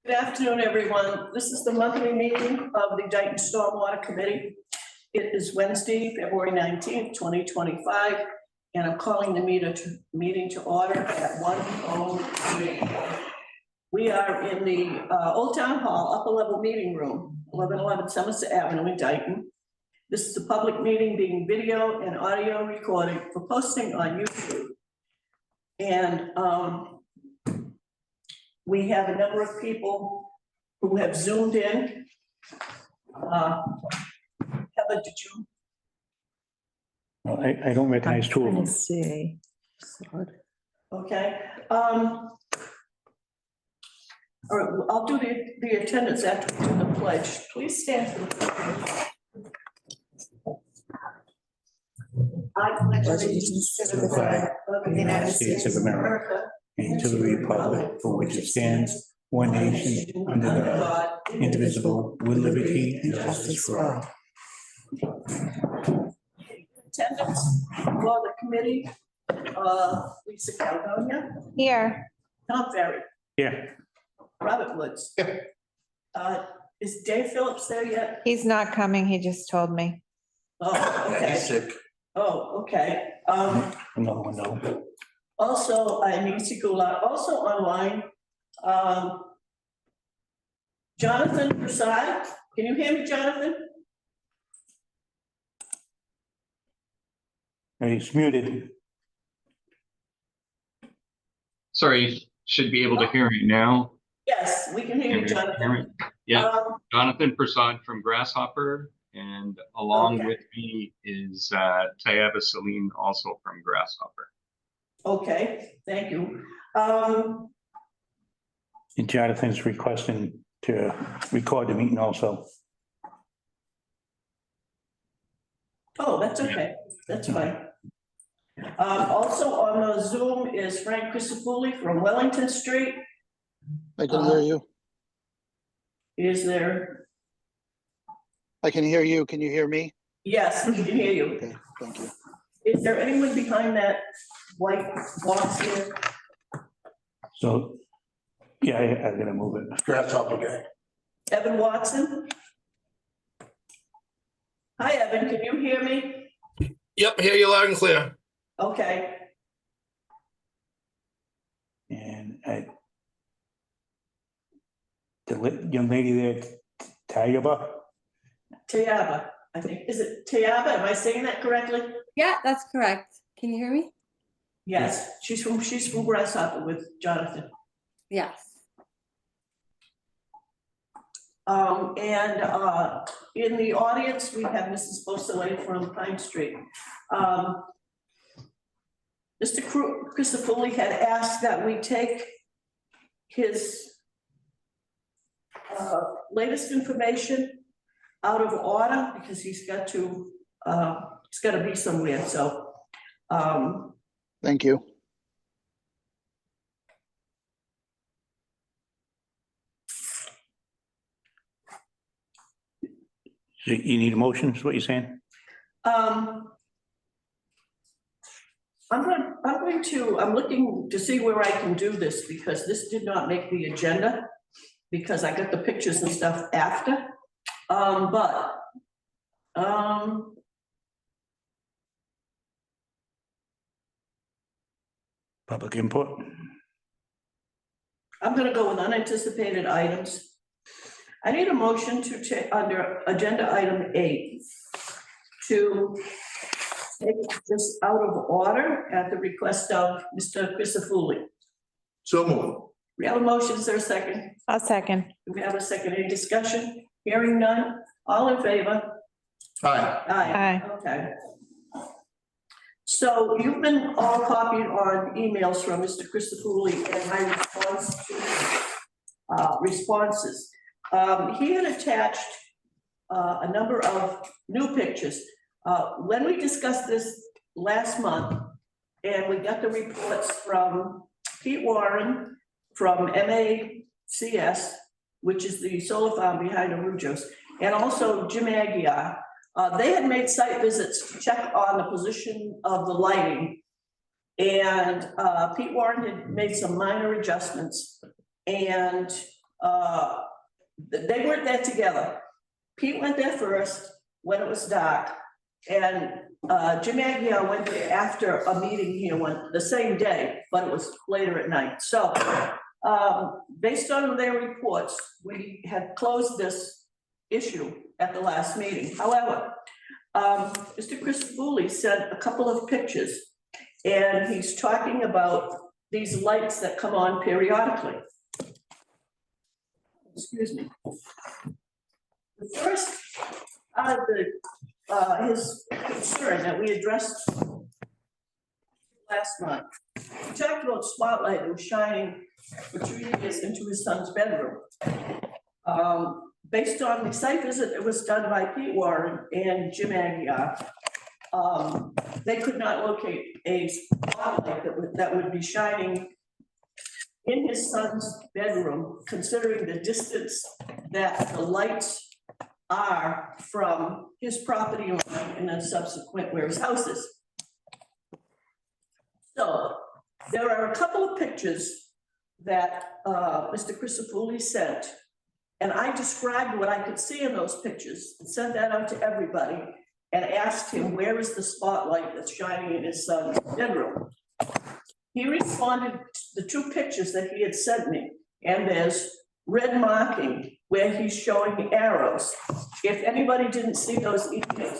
Good afternoon, everyone. This is the monthly meeting of the Dayton Stormwater Committee. It is Wednesday, February 19th, 2025, and I'm calling the meeting to order at 1:03. We are in the Old Town Hall upper level meeting room, 1111 Somerset Avenue in Dayton. This is a public meeting being video and audio recorded for posting on YouTube. And we have a number of people who have zoomed in. Heather, did you? Well, I don't recognize two of them. Let's see. Okay. All right, I'll do the attendance after we do the pledge. Please stand for the pledge. I pledge allegiance to the flag of the United States of America And to the republic for which it stands, one nation, under God, indivisible, with liberty and justice for all. Attendance for the committee, Lisa Caledonia, Here. Tom Ferry, Yeah, Robert Woods. Is Dave Phillips there yet? He's not coming. He just told me. Oh, okay. Sick. Oh, okay. another one though. Also, I need to go out, also online, Jonathan Prasad, can you hear me, Jonathan? He's muted. Sorry, should be able to hear me now. Yes, we can hear you, Jonathan. Yeah, Jonathan Prasad from Grasshopper, and along Okay. with me is Tayaba Salim, also from Grasshopper. Okay, thank you. And Jonathan's requesting to record the meeting also. Oh, that's okay, that's fine. Also on the Zoom is Frank Crisafulli from Wellington Street. I can hear you. Is there? I can hear you. Can you hear me? Yes, we can hear you. Okay, thank you. Is there anyone behind that white box here? So, yeah, I'm gonna move it. Grasshopper guy. Evan Watson? Hi, Evan, can you hear me? Yep, I hear you loud and clear. Okay, And the young lady there, Tayaba, Tayaba, I think, is it Tayaba? Am I saying that correctly? Yeah, that's correct. Can you hear me? Yes, she's from Grasshopper with Jonathan. Yes. In the audience, we have Mrs. Beausoleil from Pine Street. Mr. Crisafulli had asked that we take his latest information out of order because he's got to be somewhere, so. Thank you. so you need a motion, is what you're saying? I'm looking to see where I can do this because this did not make the agenda because I got the pictures and stuff after. Public input? I'm gonna go with unanticipated items. I need a motion to take under agenda item 8 to take this out of order at the request of Mr. Crisafulli. So move. We have a motion, is there a second? I'll second. We have a second, any discussion? Hearing none, all in favor? Hi. Aye. Okay. So you've been all copied on emails from Mr. Crisafulli and my response to responses. He had attached a number of new pictures. When we discussed this last month, and we got the reports from Pete Warren from MACS, which is the solar farm behind Arujos, and also Jim Aguirre, they had made site visits to check on the position of the lighting. And Pete Warren had made some minor adjustments. And They weren't there together. Pete went there first when it was dark, and Jim Aguirre went there after a meeting here the same day, but it was later at night. So based on their reports, we had closed this issue at the last meeting. However, Mr. Chris Foley sent a couple of pictures, and he's talking about these lights that come on periodically. Excuse me. The first out of his concern that we addressed last month, we talked about spotlight that was shining for 2 years into his son's bedroom. Based on the site visit that was done by Pete Warren and Jim Aguirre, they could not locate a spotlight that would be shining in his son's bedroom, considering the distance that the lights are from his property line and then subsequent where his house is. So there are a couple of pictures that Mr. Crisafulli sent, and I described what I could see in those pictures and sent that out to everybody and asked him, where is the spotlight that's shining in his son's bedroom? He responded to the 2 pictures that he had sent me, and there's red marking where he's showing arrows. If anybody didn't see those emails,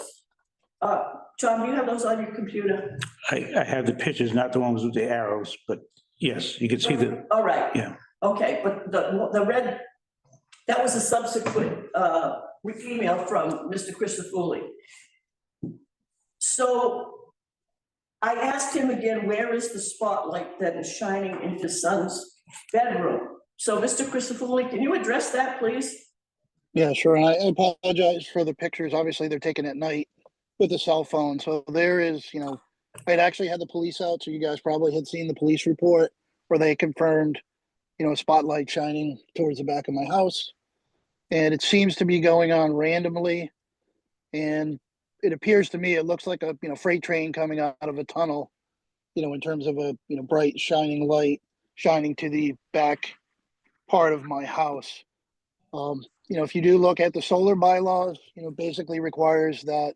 Tom, you have those on your computer? I have the pictures, not the ones with the arrows, but yes, you can see the, All right. yeah. Okay, but the red, that was a subsequent email from Mr. Crisafulli. So I asked him again, where is the spotlight that is shining in his son's bedroom? So Mr. Crisafulli, can you address that, please? Yeah, sure. And I apologize for the pictures. Obviously, they're taken at night with a cell phone. So there is, I'd actually had the police out. So you guys probably had seen the police report where they confirmed, a spotlight shining towards the back of my house. And it seems to be going on randomly. And it appears to me, it looks like a, freight train coming out of a tunnel, in terms of a, bright shining light shining to the back part of my house. If you do look at the solar bylaws, basically requires that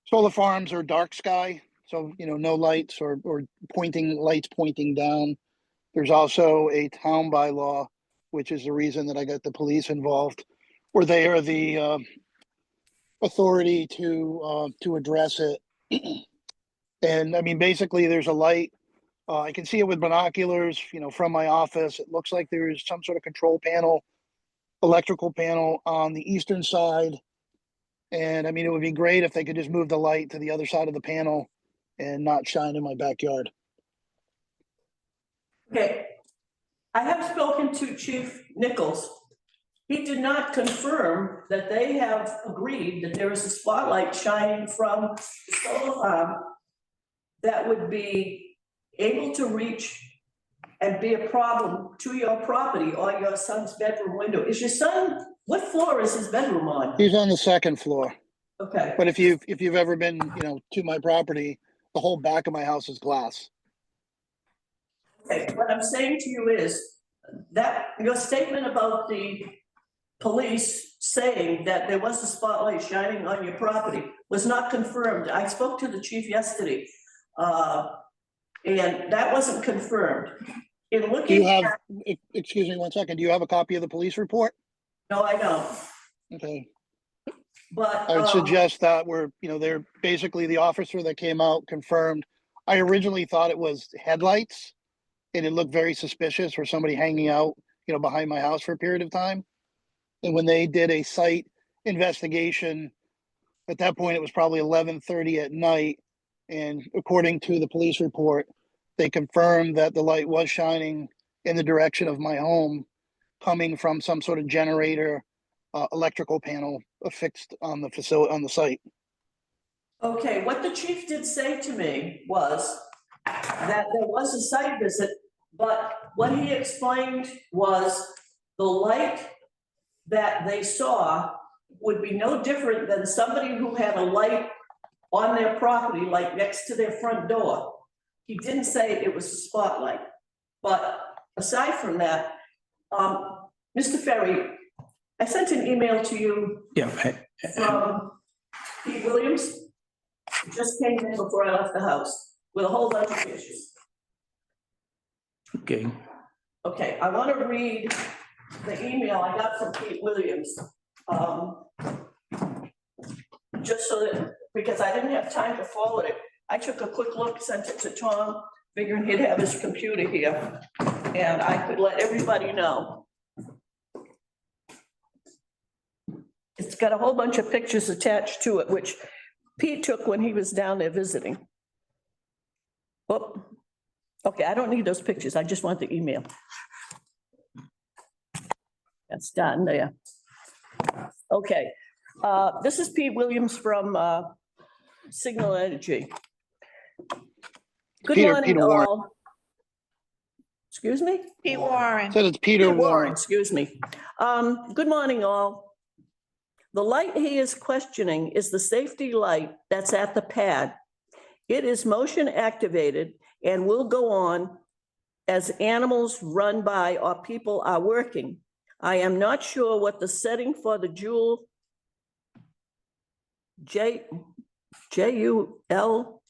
solar farms are dark sky. So, no lights or lights pointing down. There's also a town bylaw, which is the reason that I got the police involved, where they are the authority to address it. And I mean, basically there's a light. I can see it with binoculars, from my office. It looks like there's some sort of control panel, electrical panel on the eastern side. And I mean, it would be great if they could just move the light to the other side of the panel and not shine in my backyard. Okay. I have spoken to Chief Nichols. He did not confirm that they have agreed that there is a spotlight shining from the solar farm that would be able to reach and be a problem to your property or your son's bedroom window. Is your son, what floor is his bedroom on? He's on the 2nd floor. Okay. But if you've ever been, to my property, the whole back of my house is glass. Okay, what I'm saying to you is that your statement about the police saying that there was a spotlight shining on your property was not confirmed. I spoke to the chief yesterday, and that wasn't confirmed. In Do looking you have, at, excuse me 1 second, do you have a copy of the police report? no, I don't. Okay. But I would suggest that they're basically the officer that came out confirmed. I originally thought it was headlights, and it looked very suspicious for somebody hanging out, behind my house for a period of time. And when they did a site investigation, at that point, it was probably 11:30 at night. And according to the police report, they confirmed that the light was shining in the direction of my home, coming from some sort of generator, electrical panel affixed on the facility, on the site. okay, what the chief did say to me was that there was a site visit, but what he explained was the light that they saw would be no different than somebody who had a light on their property, like next to their front door. He didn't say it was a spotlight. But aside from that, Mr. Ferry, I sent an email to you Yeah, from Pete Williams. It just came in before I left the house with a whole bunch of pictures. okay. Okay, I want to read the email I got from Pete Williams. Just so that, because I didn't have time to forward it. I took a quick look, sent it to Tom, figuring he'd have his computer here, and I could let everybody know. It's got a whole bunch of pictures attached to it, which Pete took when he was down there visiting. Oh, okay, I don't need those pictures. I just want the email. That's done there. Okay, this is Pete Williams from Signal Energy. Good Peter morning, Warren. all. Excuse me? Pete Warren. Said it's Peter Warren. Excuse me. Good morning, all. The light he is questioning is the safety light that's at the pad. It is motion activated and will go on as animals run by or people are working. I am not sure what the setting for the JUL, J-U-L,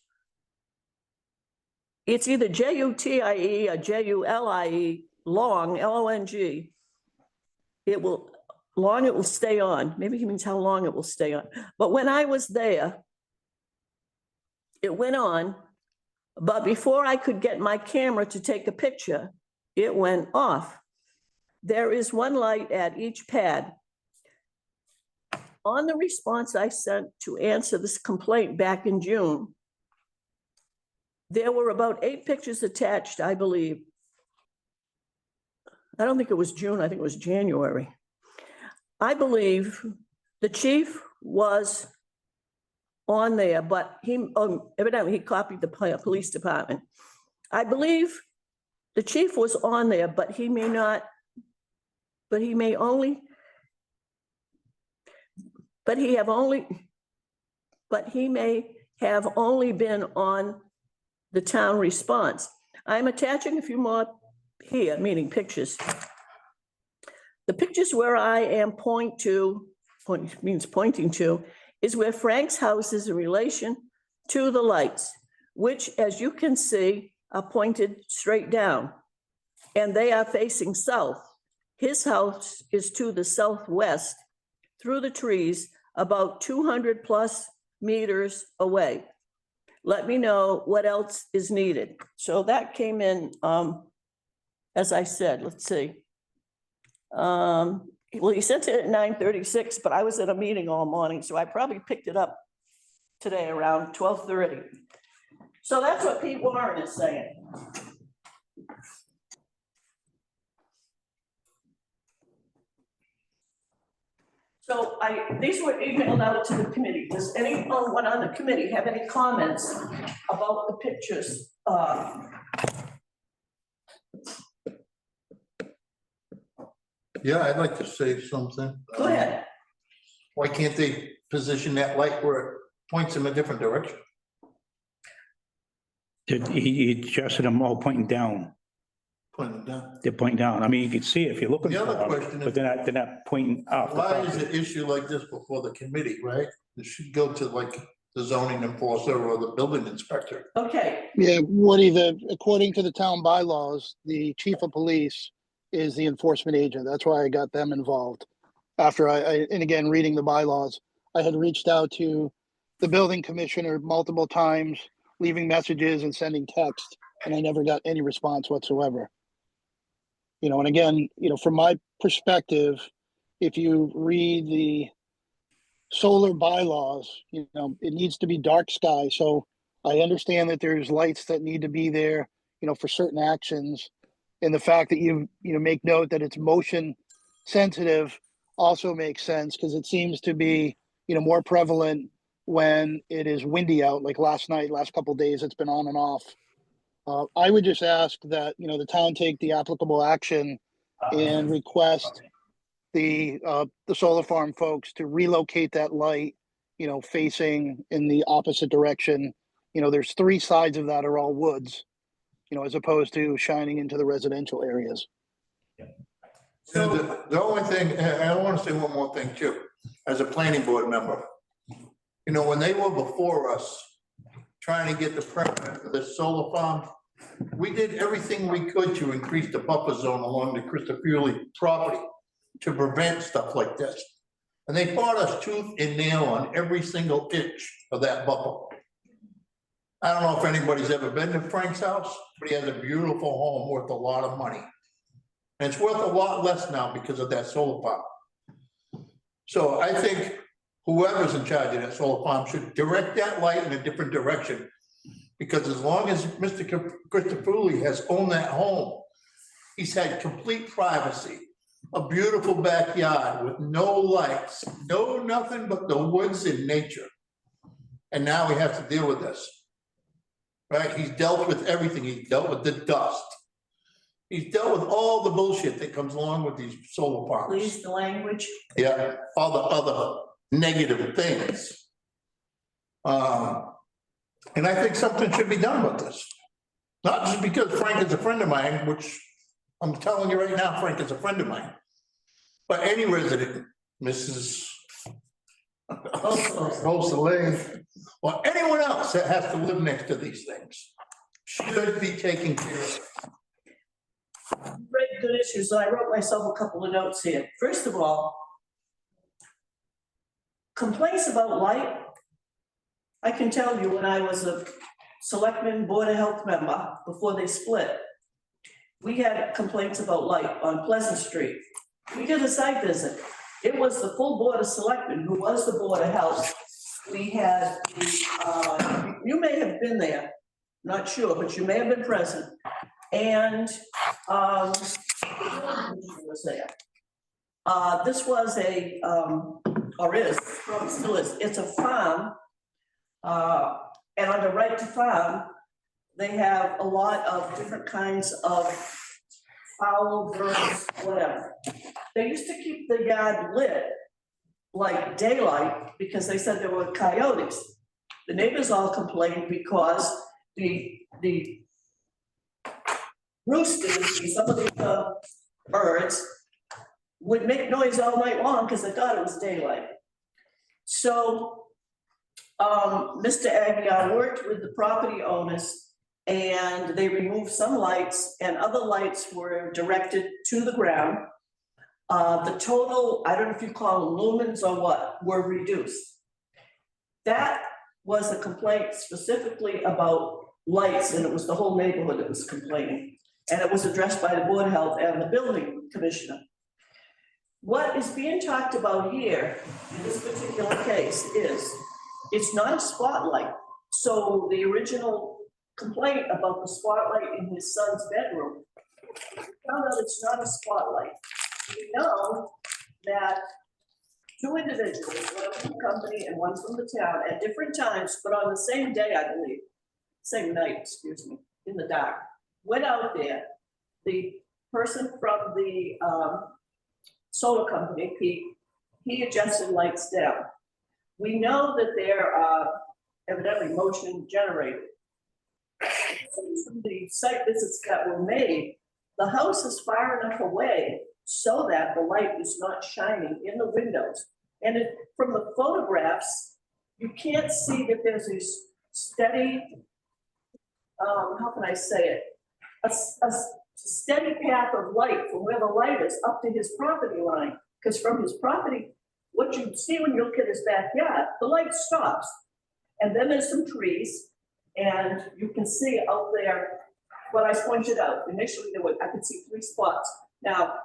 it's either J-U-T-I-E or J-U-L-I-E, long, L-O-N-G. It will stay on. Maybe he means how long it will stay on. But when I was there, it went on, but before I could get my camera to take a picture, it went off. There is one light at each pad. On the response I sent to answer this complaint back in June, there were about 8 pictures attached, I believe. I don't think it was June, I think it was January. I believe the chief was on there, but evidently he copied the police department. I believe the chief was on there, but he may not, but he may only, but he may have only been on the town response. I'm attaching a few more here, meaning pictures. The pictures where I am pointing to, is where Frank's house is in relation to the lights, which, as you can see, are pointed straight down, and they are facing south. His house is to the southwest through the trees, about 200 plus meters away. Let me know what else is needed. So that came in, as I said, let's see. Well, he sent it at 9:36, but I was at a meeting all morning, so I probably picked it up today around 12:30. So that's what Pete Warren is saying. So these were emailed out to the committee. Does anyone on the committee have any comments about the pictures? Yeah, I'd like to say something. Go ahead. Why can't they position that light where it points in a different direction? He adjusted them all pointing down. Pointing down. They're pointing down. I mean, you can see it if you're looking The for other them, question but is, they're not pointing up. why is an issue like this before the committee, right? It should go to like the zoning enforcer or the building inspector. Okay, Yeah, Woody, according to the town bylaws, the chief of police is the enforcement agent. That's why I got them involved. After and again, reading the bylaws, I had reached out to the building commissioner multiple times, leaving messages and sending text, and I never got any response whatsoever. You know, and again, you know, from my perspective, if you read the solar bylaws, you know, it needs to be dark sky. So I understand that there's lights that need to be there, you know, for certain actions. And the fact that you make note that it's motion sensitive also makes sense, because it seems to be, you know, more prevalent when it is windy out, like last night, last couple of days, it's been on and off. I would just ask that, you know, the town take the applicable action and request the solar farm folks to relocate that light, you know, facing in the opposite direction. You know, there's 3 sides of that are all woods, you know, as opposed to shining into the residential areas. So, The only thing, and I want to say one more thing too, as a planning board member. You know, when they were before us, trying to get the permit for the solar farm, we did everything we could to increase the buffer zone along the Christopherly property to prevent stuff like this. And they fought us tooth and nail on every single inch of that buffer. I don't know if anybody's ever been to Frank's house, but he has a beautiful home worth a lot of money. And it's worth a lot less now because of that solar farm. So I think whoever's in charge of that solar farm should direct that light in a different direction. Because as long as Mr. Christopherly has owned that home, he's had complete privacy, a beautiful backyard with no lights, no nothing but the woods and nature. And now he has to deal with this. Right? He's dealt with everything. He's dealt with the dust. He's dealt with all the bullshit that comes along with these solar farms. please, the language. Yeah, all the other negative things. And I think something should be done with this. Not just because Frank is a friend of mine, which I'm telling you right now, Frank is a friend of mine. But any resident, Mrs. Lane, or anyone else that has to live next to these things should be taken care of. Very good issues. So I wrote myself a couple of notes here. First of all, complaints about light. I can tell you when I was a selectman board of health member before they split, we had complaints about light on Pleasant Street. We did a site visit. It was the full board of selectmen who was the board of health. We had, you may have been there, not sure, but you may have been present. And was there. This was a, or is, probably still is, it's a farm. And on the right to farm, they have a lot of different kinds of fowl, birds, whatever. They used to keep the yard lit like daylight because they said there were coyotes. The neighbors all complained because the roosters, some of the birds would make noise all night long because they thought it was daylight. So Mr. Aguirre worked with the property owners and they removed some lights and other lights were directed to the ground. The total, I don't know if you call them lumens or what, were reduced. That was a complaint specifically about lights, and it was the whole neighborhood that was complaining. And it was addressed by the Board of Health and the building commissioner. What is being talked about here in this particular case is, it's not a spotlight. So the original complaint about the spotlight in his son's bedroom, we found out it's not a spotlight. We know that two individuals, one from the company and one from the town, at different times, but on the same day, I believe, same night, excuse me, in the dark, went out there. The person from the solar company, Pete, he adjusted lights down. We know that there are evidently motion generated. From the site visits that were made, the house is far enough away so that the light is not shining in the windows. And from the photographs, you can't see that there's a steady, how can I say it? A steady path of light from where the light is up to his property line. Because from his property, what you see when you look at his backyard, the light stops. And then there's some trees, and you can see out there what I pointed out. Initially, I could see 3 spots. Now,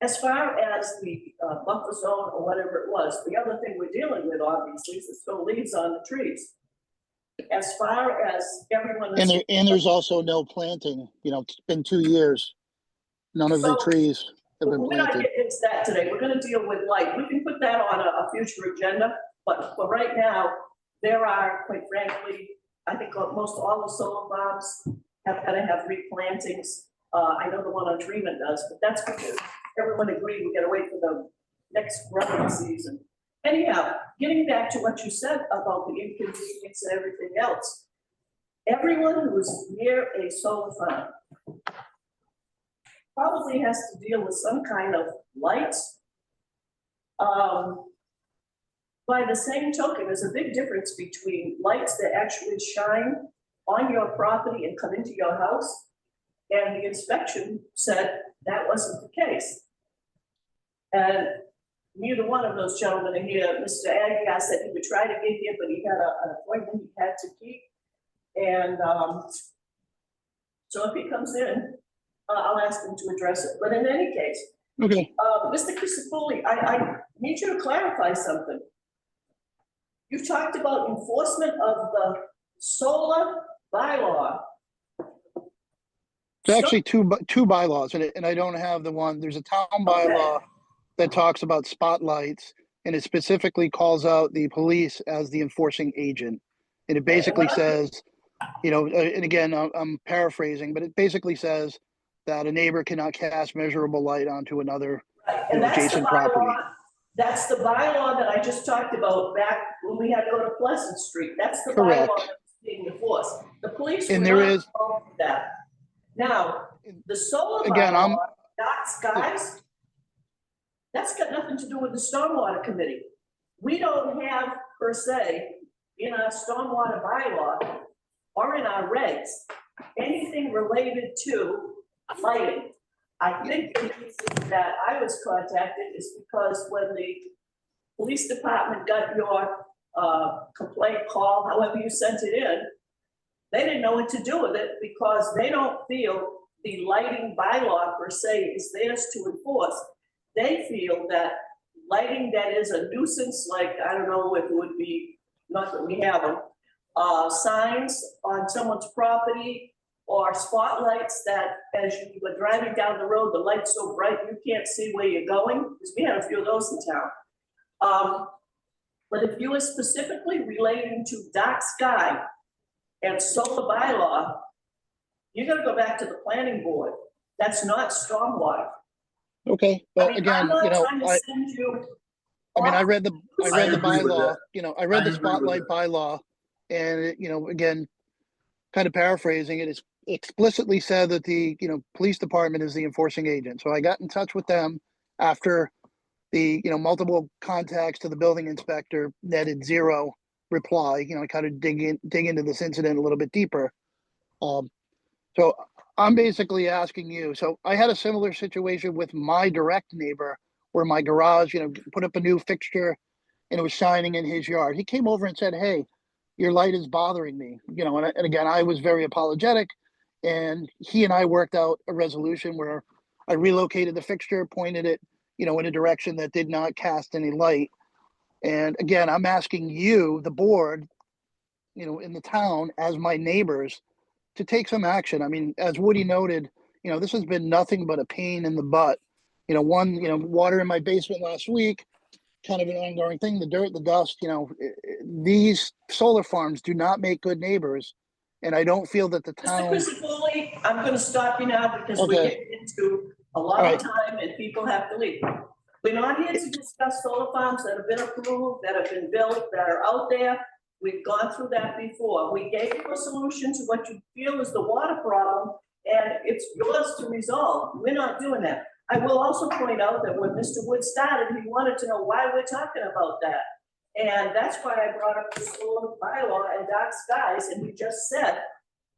as far as the buffer zone or whatever it was, the other thing we're dealing with, obviously, is there's no leaves on the trees. As far as everyone is. And there's also no planting, you know, it's been 2 years. None of the trees have been We're not planted. getting into that today. We're gonna deal with light. We can put that on a future agenda, but for right now, there are, quite frankly, I think most all the solar farms have gotta have replantings. I know the one on Tremont does, but that's because everyone agreed we gotta wait for the next growing season. Anyhow, getting back to what you said about the inconvenience and everything else, everyone who is near a solar farm, probably has to deal with some kind of lights. By the same token, there's a big difference between lights that actually shine on your property and come into your house. And the inspection said that wasn't the case. And neither one of those gentlemen are here. Mr. Aguirre said he would try to get here, but he had an appointment he had to keep. And so if he comes in, I'll ask him to address it. But in any case, Okay, Mr. Crisafulli, I need you to clarify something. You've talked about enforcement of the solar bylaw. it's actually two bylaws, and I don't have the one, there's a town bylaw that talks about spotlights, and it specifically calls out the police as the enforcing agent. And it basically says, you know, and again, I'm paraphrasing, but it basically says that a neighbor cannot cast measurable light onto another And that's the adjacent property. bylaw, that's the bylaw that I just talked about back when we had to go to Pleasant Street. That's the bylaw Correct. that's being enforced. The police And were there not is- involved with that. Now, the solar Again, bylaw, dark skies, that's got nothing to do with the Stormwater Committee. We don't have, per se, in our Stormwater bylaw or in our regs, anything related to lighting. I think the reason that I was contacted is because when the police department got your complaint call, however you sent it in, they didn't know what to do with it because they don't feel the lighting bylaw per se is theirs to enforce. They feel that lighting that is a nuisance, like, I don't know if it would be, not that we have them, signs on someone's property or spotlights that as you were driving down the road, the light's so bright you can't see where you're going, because we had a few of those in town. But if you were specifically relating to dark sky and solar bylaw, you're gonna go back to the planning board. That's not stormwater. Okay, but again, I'm not you know, trying to send you. I read the I agree with bylaw, that. you know, I read I the agree with spotlight that. bylaw. And, you know, again, kind of paraphrasing, it is explicitly said that the, you know, police department is the enforcing agent. So I got in touch with them after the, you know, multiple contacts to the building inspector netted zero reply, you know, kind of dig into this incident a little bit deeper. So I'm basically asking you, so I had a similar situation with my direct neighbor where my garage, you know, put up a new fixture and it was shining in his yard. He came over and said, "Hey, your light is bothering me." You know, and again, I was very apologetic, and he and I worked out a resolution where I relocated the fixture, pointed it, you know, in a direction that did not cast any light. And again, I'm asking you, the board, you know, in the town, as my neighbors, to take some action. I mean, as Woody noted, you know, this has been nothing but a pain in the butt. You know, you know, water in my basement last week, kind of an ongoing thing, the dirt, the dust, you know, these solar farms do not make good neighbors. And I don't feel that the Mr. town, Crisafulli, I'm gonna stop you now because we're Okay. getting into a lot All of time and people have to leave. We're not here to discuss solar farms that have been approved, that have been built, that are out there. We've gone through that before. We gave you a solution to what you feel is the water problem, and it's yours to resolve. We're not doing that. I will also point out that when Mr. Wood started, he wanted to know why we're talking about that. And that's why I brought up the solar bylaw and dark skies, and he just said,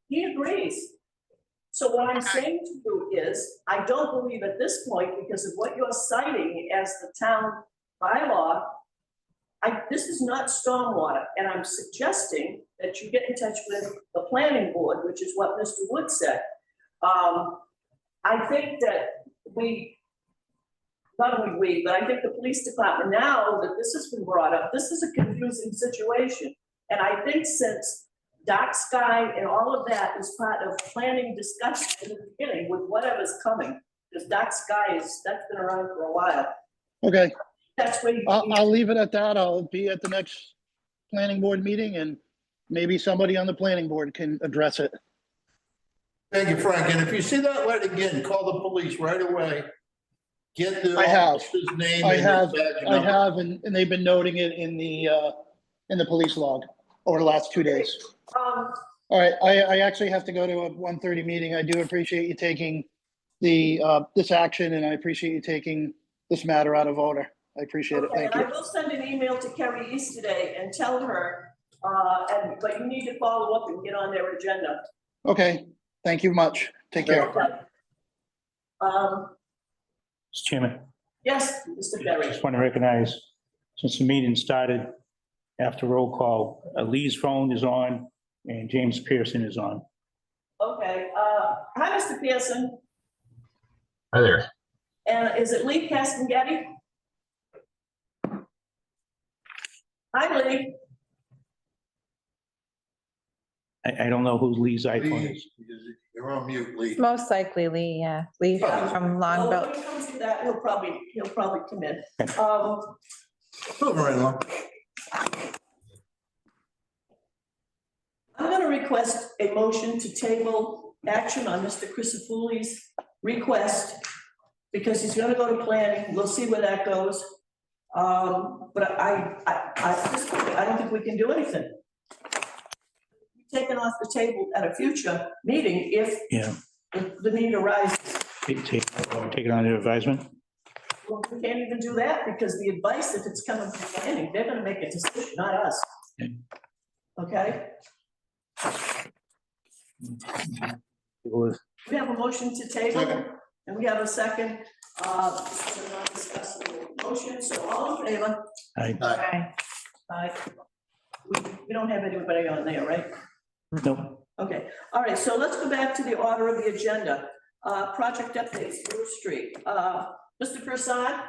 he agrees. So what I'm saying to you is, I don't believe at this point, because of what you're citing as the town bylaw, this is not stormwater, and I'm suggesting that you get in touch with the planning board, which is what Mr. Wood said. I think that not only we, but I think the police department, now that this has been brought up, this is a confusing situation. And I think since dark sky and all of that is part of planning discussion in the beginning with whatever's coming, because dark sky that's been around for a while. okay, That's where you. I'll leave it at that. I'll be at the next planning board meeting and maybe somebody on the planning board can address it. Thank you, Frank. And if you see that light again, call the police right away. Get the I have. officer's name I and have, his badge number. and they've been noting it in the police log over the last 2 days. All right, I actually have to go to a 1:30 meeting. I do appreciate you taking this action, and I appreciate you taking this matter out of order. I appreciate it. Okay, Thank and I you. will send an email to Kerry East today and tell her, but you need to follow up and get on their agenda. Okay, thank you much. Take care. Okay. Mr. Chairman, Yes, Mr. Ferry. just want to recognize, since the meeting started after roll call, Lee's phone is on and James Pearson is on. Okay, hi, Mr. Pearson, Hi there. and is it Lee Castongetti? Hi, Lee. I don't know who Lee's iPhone is. You're on mute, Lee. Most likely Lee, yeah. Lee from Well, Longbill. when it comes to that, he'll probably come in. Move-in-law. I'm gonna request a motion to table action on Mr. Christopher's request, because he's gonna go to planning, we'll see where that goes. But at this point, I don't think we can do anything. Taken off the table at a future meeting if Yeah, the need arises. take it under advisement. Well, we can't even do that because the advice, if it's coming from planning, they're gonna make a decision, not us. Okay, we have a motion to table Second. and we have a second. This is a non-discussable motion, so all in favor? Hi. Aye. We don't have anybody on there, right? No, Okay, all right, so let's go back to the order of the agenda. Project updates, Grove Street. Mr. Prasad?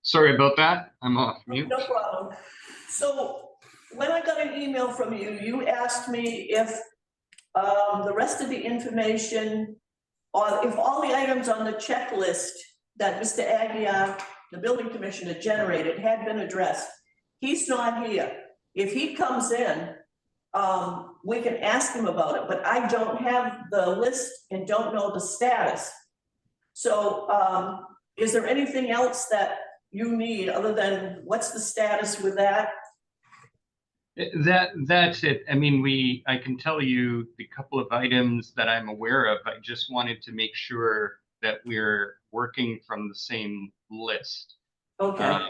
Sorry about that. I'm off mute. No problem. So when I got an email from you, you asked me if the rest of the information, or if all the items on the checklist that Mr. Aguirre, the building commissioner, generated had been addressed. He's not here. If he comes in, we can ask him about it, but I don't have the list and don't know the status. So is there anything else that you need other than what's the status with that? That's it. I mean, I can tell you the couple of items that I'm aware of. I just wanted to make sure that we're working from the same list. Okay,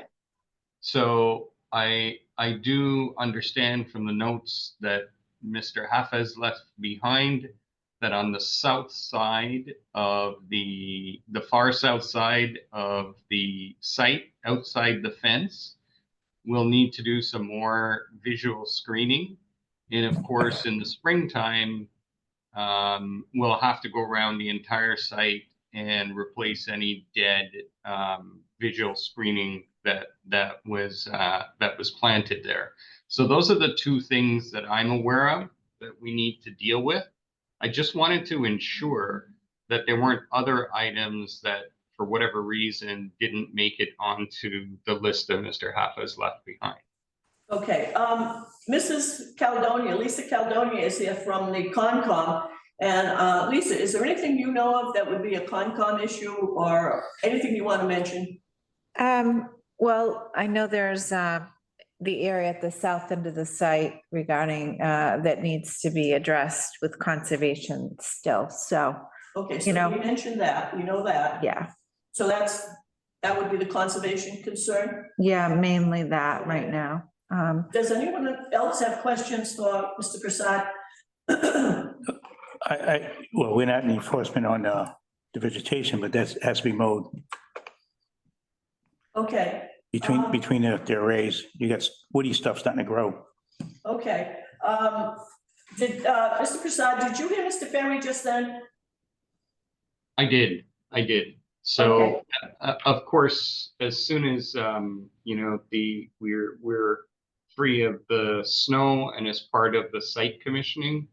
So I do understand from the notes that Mr. Hafez left behind that on the south side of the far south side of the site, outside the fence, we'll need to do some more visual screening. And of course, in the springtime, we'll have to go around the entire site and replace any dead visual screening that was planted there. So those are the two things that I'm aware of that we need to deal with. I just wanted to ensure that there weren't other items that, for whatever reason, didn't make it onto the list that Mr. Hafez left behind. okay. Mrs. Caledonia, Lisa Caledonia is here from the Concom. And Lisa, is there anything you know of that would be a Concom issue or anything you want to mention? Well, I know there's the area at the south end of the site regarding that needs to be addressed with conservation still. So, Okay, so You know. you mentioned that, we know that. yeah, So that would be the conservation concern. yeah, mainly that right now. Does anyone else have questions for Mr. Prasad? well, we're not in enforcement on the vegetation, but that has to be mowed. Okay, Between the arrays, you got woody stuff starting to grow. okay. Did, Mr. Prasad, did you hear Mr. Ferry just then? I did. So, of course, as soon as we're free of the snow and as part of the site commissioning,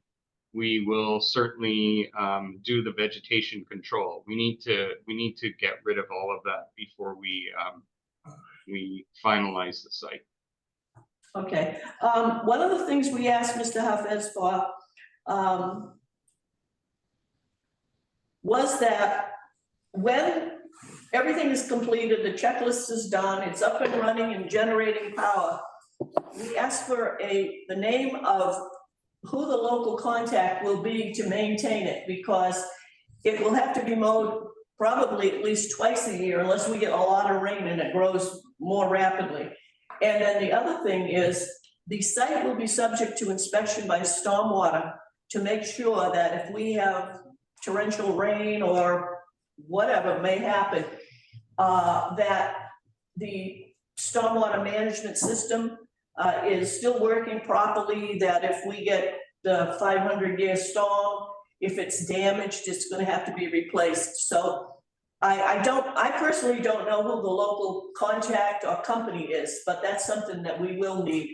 we will certainly do the vegetation control. We need to get rid of all of that before we finalize the site. Okay, one of the things we asked Mr. Hafez for was that when everything is completed, the checklist is done, it's up and running and generating power, ask for the name of who the local contact will be to maintain it, because it will have to be mowed probably at least twice a year unless we get a lot of rain and it grows more rapidly. And then the other thing is, the site will be subject to inspection by Stormwater to make sure that if we have torrential rain or whatever may happen, that the stormwater management system is still working properly, that if we get the 500-year storm, if it's damaged, it's gonna have to be replaced. So I personally don't know who the local contact or company is, but that's something that we will need.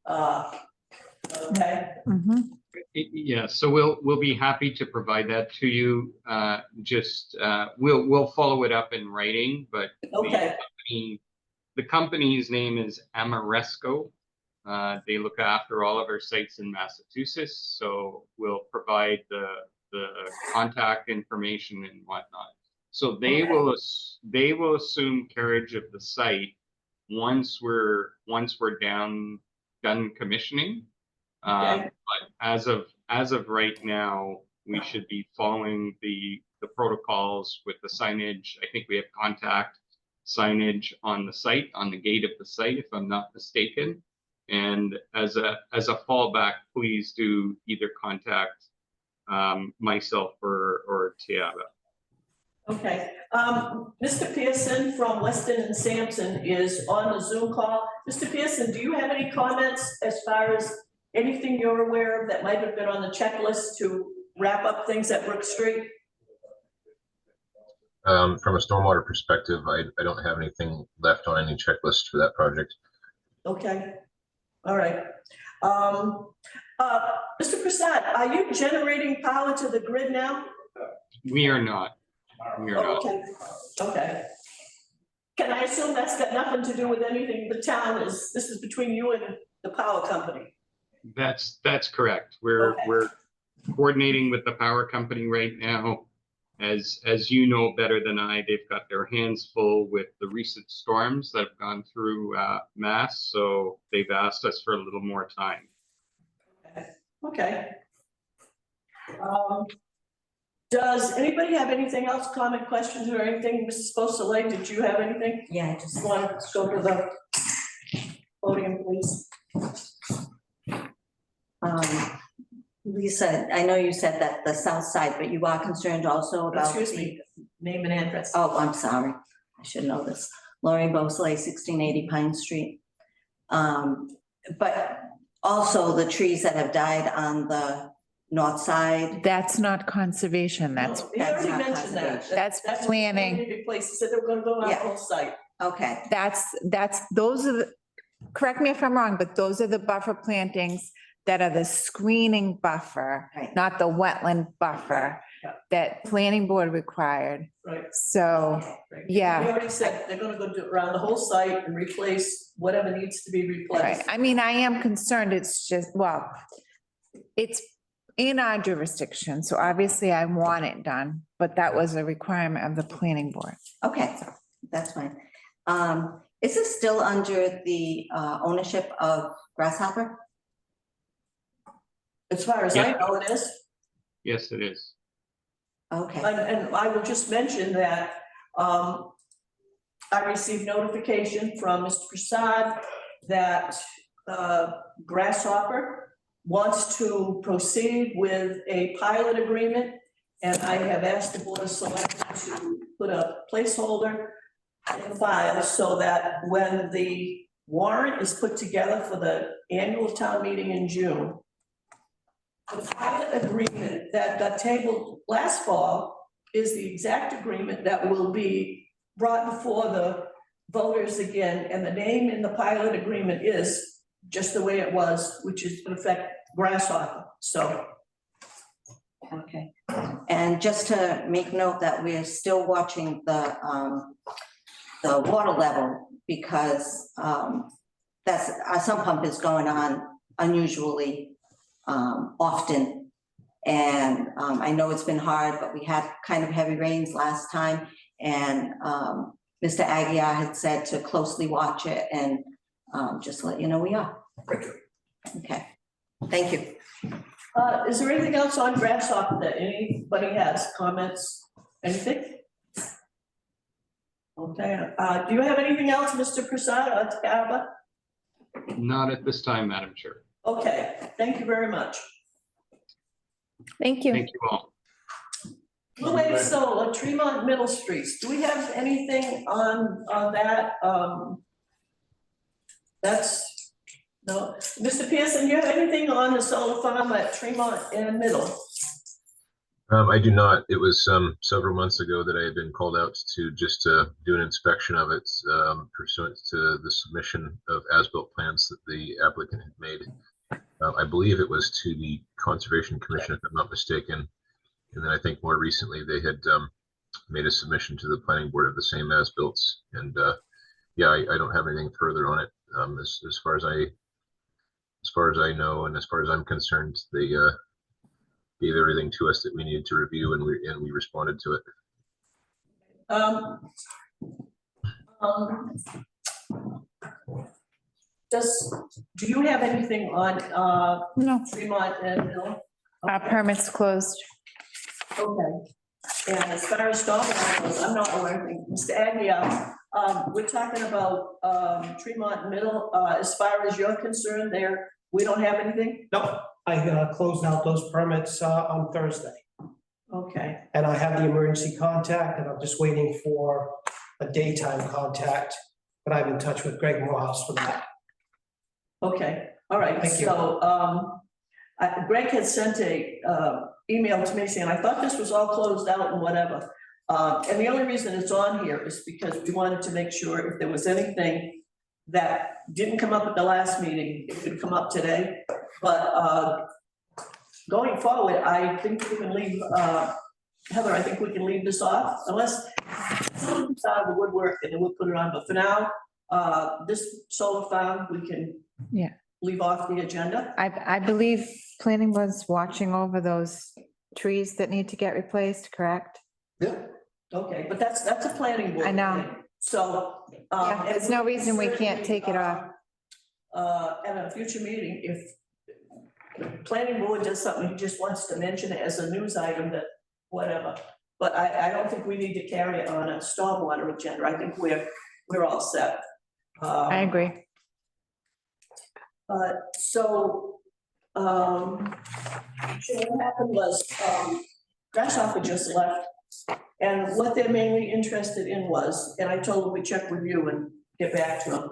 Okay, Mhm. Yeah, so we'll be happy to provide that to you. We'll follow it up in writing, but okay, the company's name is Amoresco. They look after all of our sites in Massachusetts, so we'll provide the contact information and whatnot. So they will assume carriage of the site once we're done commissioning. okay, But as of right now, we should be following the protocols with the signage. I think we have contact signage on the site, on the gate of the site, if I'm not mistaken. And as a fallback, please do either contact myself or Tiara. okay. Mr. Pearson from Weston and Sampson is on the Zoom call. Mr. Pearson, do you have any comments as far as anything you're aware of that might have been on the checklist to wrap up things at Brook Street? From a stormwater perspective, I don't have anything left on any checklist for that project. Okay, all right. Mr. Prasad, are you generating power to the grid now? We are not. We are not. Okay, okay. Can I assume that's got nothing to do with anything the town is, this is between you and the power company? That's correct. We're coordinating with the power company right now. As you know better than I, they've got their hands full with the recent storms that have gone through Mass, so they've asked us for a little more time. Okay. Does anybody have anything else, comment, questions, or anything? Mrs. Beausoleil, did you have anything? Yeah, I just Want to go to the podium, please? Lisa, I know you said that the south side, but you are concerned also about. Excuse me, name and address. Oh, I'm sorry. I should know this. Lori Beausoleil, 1680 Pine Street. But also the trees that have died on the north side. That's not conservation, that's, No, he already not mentioned that. conservation. That's what planning. they replaced. He said they were gonna go on the Yeah. whole site. Okay, those are the, correct me if I'm wrong, but those are the buffer plantings that are the screening buffer, right. not the wetland buffer Yeah. that planning board required. Right. So, Right. yeah. He already said they're gonna go do around the whole site and replace whatever needs to be right, replaced. I mean, I am concerned, it's just, well, it's in our jurisdiction, so obviously I want it done, but that was a requirement of the planning board. Okay, that's fine. Is this still under the ownership of Grasshopper? As far as I know, it is. Yes, it is. Okay, And I will just mention that I received notification from Mr. Prasad that Grasshopper wants to proceed with a pilot agreement. And I have asked the Board of Selectmen to put a placeholder in the file so that when the warrant is put together for the annual town meeting in June, the pilot agreement that got tabled last fall is the exact agreement that will be brought before the voters again, and the name in the pilot agreement is just the way it was, which is in effect Grasshopper, so. okay. And just to make note that we're still watching the water level because that's, our sump pump is going on unusually often. And I know it's been hard, but we had kind of heavy rains last time. And Mr. Aguirre had said to closely watch it and just let you know we are. Okay, thank you. Is there anything else on Grasshopper that anybody has, comments, anything? Okay, do you have anything else, Mr. Prasad, on Scarba? Not at this time, Madam Chair. Okay, thank you very much. Thank you. Thank you all. Blue Wave Solar, Tremont Middle Streets, do we have anything on that? That's, no, Mr. Pearson, you have anything on the solar farm at Tremont and Middle? I do not. It was several months ago that I had been called out to just do an inspection of it pursuant to the submission of as-built plans that the applicant had made. I believe it was to the Conservation Commission, if I'm not mistaken. And then I think more recently they had made a submission to the planning board of the same as-builts. And yeah, I don't have anything further on it. As far as I know, and as far as I'm concerned, they gave everything to us that we needed to review, and we responded to it. Do you have anything on No, Tremont and Middle? permit's closed. Okay. And as far as stormwater goes, I'm not aware of anything. Mr. Aguirre, we're talking about Tremont Middle. As far as you're concerned there, we don't have anything? No, I closed out those permits on Thursday. Okay, And I have the emergency contact, and I'm just waiting for a daytime contact. But I'm in touch with Greg Morehouse for that. okay, all right. Thank you. So Greg had sent a email to me saying, I thought this was all closed out and whatever. And the only reason it's on here is because we wanted to make sure if there was anything that didn't come up at the last meeting, it could come up today. But going forward, I think we can leave, Heather, I think we can leave this off unless someone comes out of the woodwork and then we'll put it on. But for now, this solar farm, we can leave off the agenda. I believe planning was watching over those trees that need to get replaced, correct? Yeah. Okay, but that's a planning board. I know. thing. So. Yeah, there's no reason we can't take it off. At a future meeting, if the planning board does something, he just wants to mention it as a news item, that whatever. But I don't think we need to carry it on a stormwater agenda. I think we're all set. I agree. So what happened was, Grasshopper just left, and what they're mainly interested in was, and I told them we check with you and get back to them,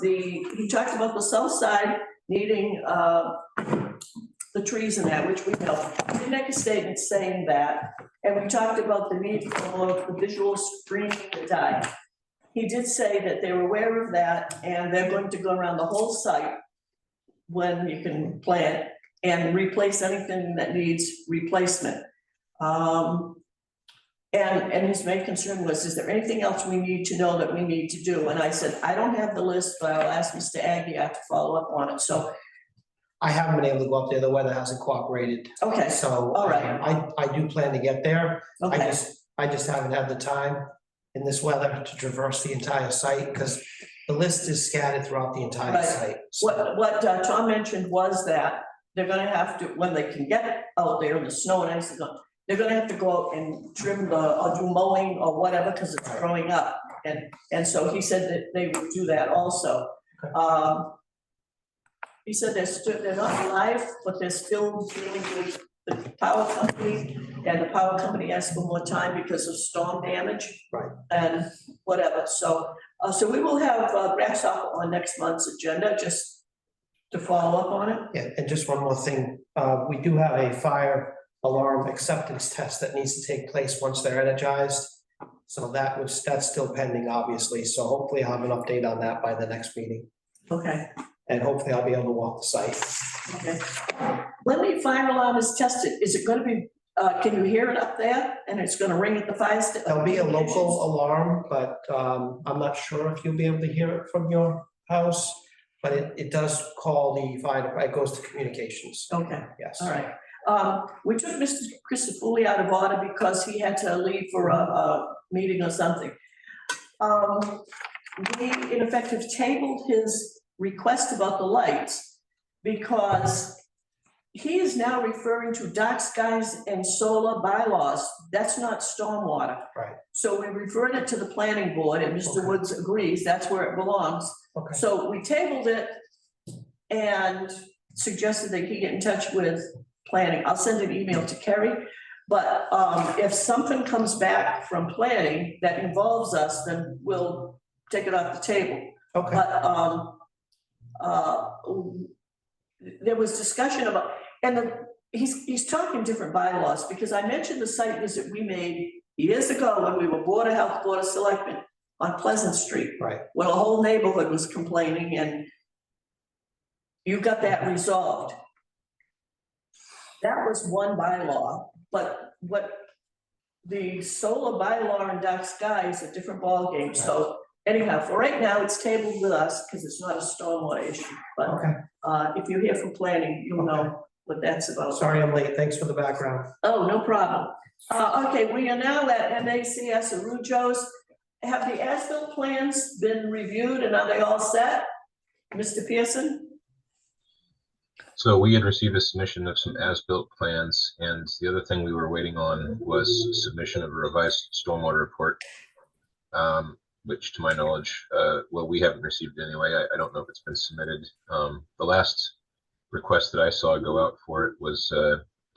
he talked about the south side needing the trees and that, which we know. He did make a statement saying that, and we talked about the need for the visual screening to die. He did say that they were aware of that, and they're going to go around the whole site when you can plant and replace anything that needs replacement. And his main concern was, is there anything else we need to know that we need to do? And I said, I don't have the list, but I'll ask Mr. Aguirre to follow up on it. So. I haven't been able to go up there. The weather hasn't cooperated. Okay. So all right. I do plan to get there. Okay. I just haven't had the time in this weather to traverse the entire site, because the list is scattered throughout the entire Right. site. So What Tom mentioned was that they're gonna have to, when they can get out there in the snow and ice, they're gonna have to go out and trim or do mowing or whatever, because it's growing up. And so he said that they would do that also. Okay. He said they're not live, but they're still dealing with the power company, and the power company asked for more time because of storm damage. Right. And whatever, so we will have Grasshopper on next month's agenda, just to follow up on it. yeah, and just one more thing. We do have a fire alarm acceptance test that needs to take place once they're energized. So that's still pending, obviously. So hopefully I'll have an update on that by the next meeting. Okay, And hopefully I'll be able to walk the site. okay. When the fire alarm is tested, is it gonna be, can you hear it up there and it's gonna ring at the fire station? There'll be a local alarm, but I'm not sure if you'll be able to hear it from your house. But it does call the fire, it goes to communications, Okay, yes. all right. We took Mr. Christopherly out of order because he had to leave for a meeting or something. We, in effect, have tabled his request about the lights, because he is now referring to dark skies and solar bylaws. That's not stormwater. Right. So we referred it to the planning board, and Mr. Okay. Woods agrees that's where it belongs. Okay. So we tabled it and suggested they could get in touch with planning. I'll send an email to Kerry. But if something comes back from planning that involves us, then we'll take it off the table. Okay. But there was discussion about, and he's talking different bylaws, because I mentioned the site visit we made years ago when we were Board of Health, Board of Selectmen on Pleasant Street. Right. Well, the whole neighborhood was complaining, and you got that resolved. That was one bylaw, but what the solar bylaw and dark sky is a different ballgame. So anyhow, for right now, it's tabled with us because it's not a stormwater issue. But Okay. if you hear from planning, you'll know what that's about. Sorry I'm late. Thanks for the background. Oh, no problem. Okay, we are now at MACS Arujo's. Have the as-built plans been reviewed and are they all set? Mr. Pearson? So we had received a submission of some as-built plans, and the other thing we were waiting on was submission of a revised stormwater report, which to my knowledge, well, we haven't received anyway. I don't know if it's been submitted. The last request that I saw go out for it was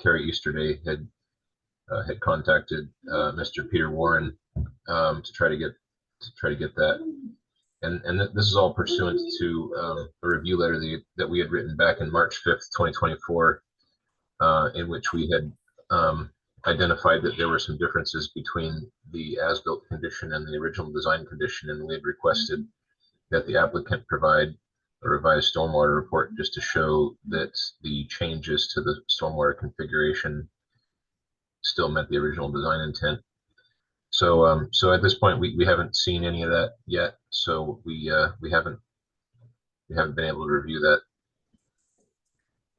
Carrie Easterday had contacted Mr. Peter Warren to try to get that. And this is all pursuant to a review letter that we had written back in March 5th, 2024, in which we had identified that there were some differences between the as-built condition and the original design condition, and we had requested that the applicant provide a revised stormwater report just to show that the changes to the stormwater configuration still met the original design intent. So so at this point, we haven't seen any of that yet. So we haven't been able to review that.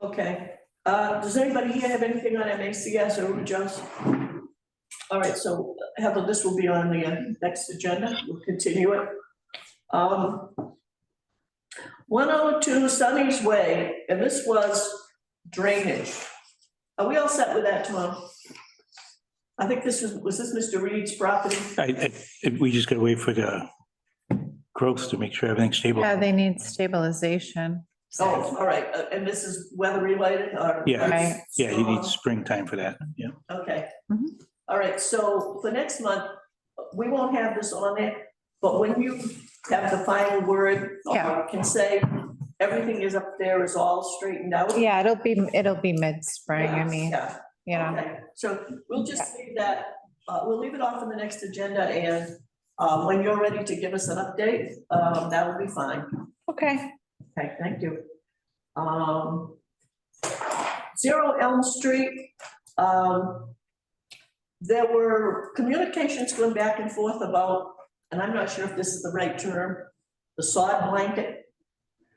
Okay. Does anybody here have anything on MACS or Joe's? All right, so Heather, this will be on the next agenda. We'll continue it. 102 Sunny's Way, and this was drainage. Are we all set with that, Tom? I think this was this Mr. Reed's property? We just gotta wait for the growth to make sure everything's stable. Yeah, they need stabilization. Oh, all right, and this is weather related or? Yeah. Right. Yeah, you need springtime for that, yeah. Okay. Mhm. All right, so for next month, we won't have this on it, but when you have the final word, Yeah. or can say everything is up there is all straightened out. Yeah, it'll be mid-spring, I Yeah, mean, yeah. you know, Okay, so we'll just leave that, we'll leave it off on the next agenda, and when you're ready to give us an update, that will be fine. okay. Okay, thank you. 0 Elm Street, there were communications going back and forth about, and I'm not sure if this is the right term, the sod blanket.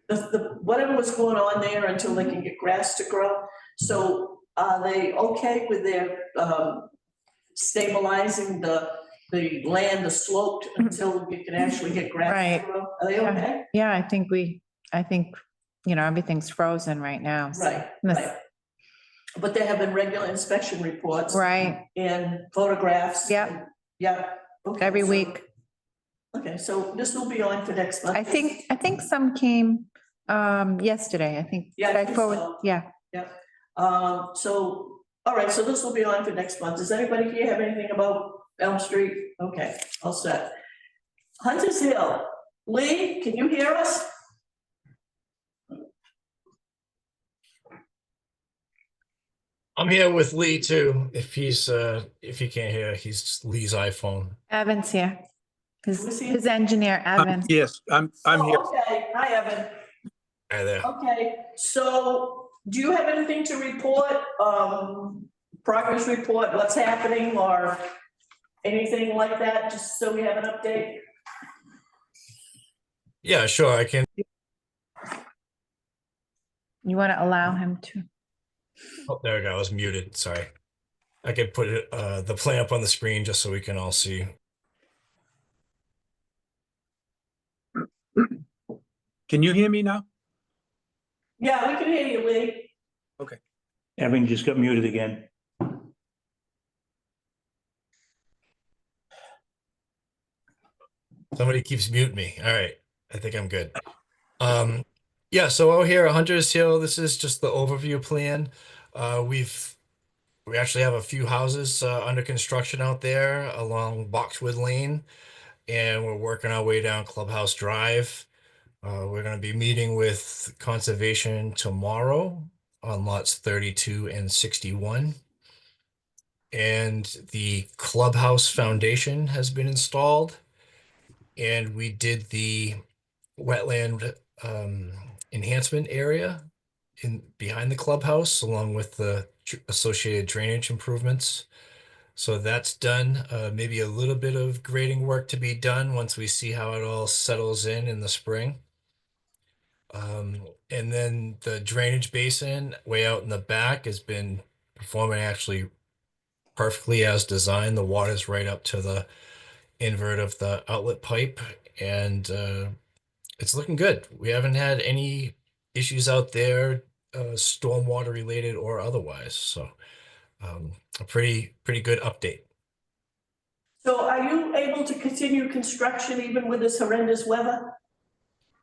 The whatever was going on there until they can get grass to grow. So are they okay with their stabilizing the land, the slope until we can actually get grass Right. to grow? Are they okay? Yeah, I think, you know, everything's frozen right now. so- Right, right. But there have been regular inspection reports. Right, And photographs. Yep. Yeah. Okay, every so- week. Okay, so this will be on for next month. I think some came yesterday, I think. Yeah, I Did I think forward? so. Yeah, So, all right, so this will be on for next month. Does anybody here have anything about Elm Street? Okay, all set. Hunter's Hill, Lee, can you hear us? I'm here with Lee too. If he can't hear, he's Lee's iPhone. Evan's here. Who's he? His engineer, Evan. Yes, I'm here. Oh, okay, hi, Evan. Hi there. Okay, so do you have anything to report? Progress report, what's happening or anything like that, just so we have an update? Yeah, sure. I can. You want to allow him to? Oh, there we go. I was muted. Sorry. I could put it, the plan up on the screen just so we can all see. Can you hear me now? Yeah, we can hear you, Lee. Evan just got muted again. Somebody keeps muting me. All right, I think I'm good. Yeah, so over here, Hunters Hill, this is just the overview plan. We actually have a few houses under construction out there along Boxwood Lane, and we're working our way down Clubhouse Drive. We're going to be meeting with Conservation tomorrow on lots 32 and 61. And the clubhouse foundation has been installed. And we did the wetland enhancement area behind the clubhouse, along with the associated drainage improvements. So that's done. Maybe a little bit of grading work to be done once we see how it all settles in the spring. And then the drainage basin way out in the back has been performing actually perfectly as designed. The water's right up to the invert of the outlet pipe, and it's looking good. We haven't had any issues out there, stormwater related or otherwise. So a pretty good update. So are you able to continue construction even with this horrendous weather?